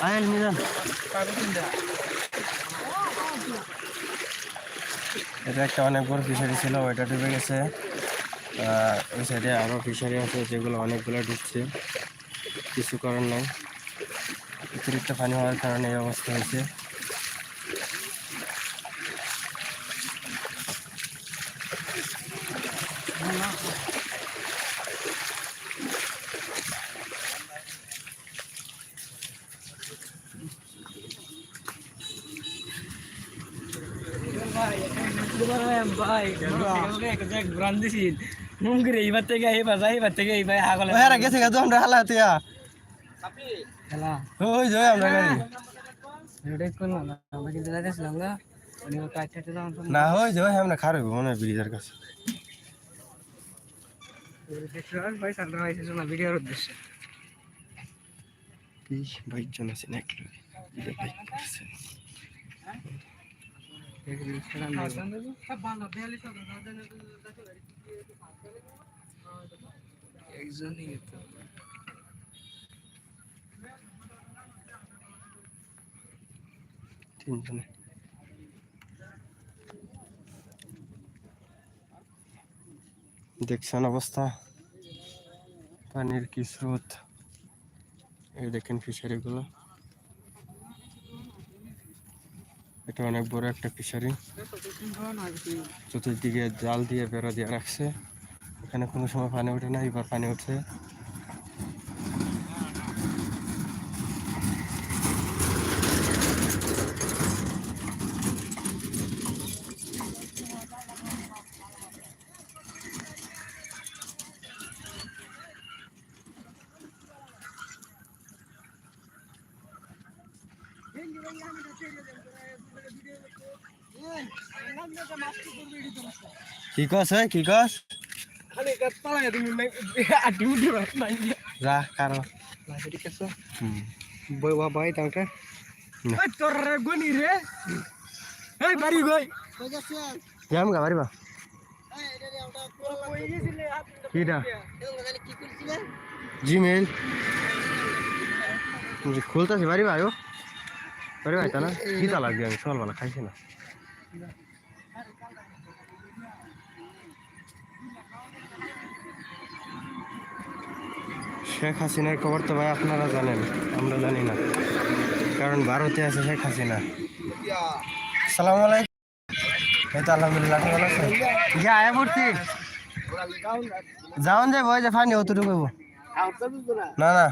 আইল মিজান এটা একটা অনেক বড় ফিশারি ছিল, ওইটা ডুবে গেছে। ওই সাইডে আরও ফিশারি আছে যেগুলো অনেকগুলো ডুবছে, কিছু করার নাই। অতিরিক্ত পানি হওয়ার কারণে এই অবস্থা হয়েছে। না হয়ে যাবে আমরা খারাপ মনে হয় ব্রিজের কাছে ভিডিওর উদ্দেশ্যে বাইকজন আছে না একটু তিনজনে দেখছেন অবস্থা পানির কি স্রোত। এই দেখেন ফিশারি গুলো, এটা অনেক বড় একটা ফিশারি। চতুর্দিকে জাল দিয়ে বেড়া দিয়ে রাখছে, এখানে কোনো সময় পানি ওঠে না, এবার পানি উঠছে। কি কস কি কস যা কারো ভাই তাকে তোর গনি রে এই বাড়ি গই যাম গা পারিবা কিটা জিমেল খুলতেছি পারিবা আয়ো পারিবা তা না কিটা লাগবে আমি সকালবেলা খাইছি না। শেখ হাসিনার খবর তো ভাই আপনারা জানেন, আমরা জানি না, কারণ ভারতে আছে শেখ হাসিনা। আসসালামু আলাইকুম। এই তো আলহামদুলিল্লাহ, ভালো আছেন? গিয়ে আয়া পড়ছি যাওন যাবো, ওই যে ফানি অতটুকু না না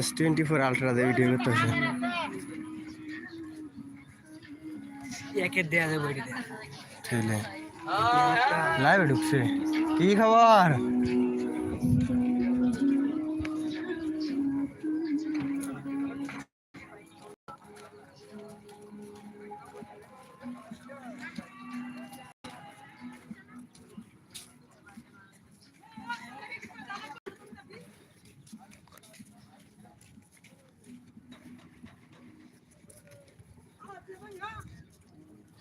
S24 আলট্রা দিয়ে ভিডিও করতেছে। একের দেয়া যাবে ছেলে লাইভে ঢুকছে। কি খবর?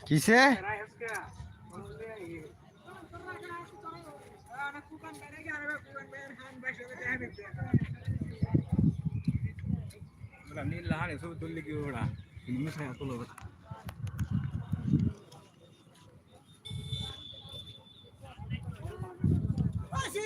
কিসে নীল লাহারে ছবি তুললে কি ওরা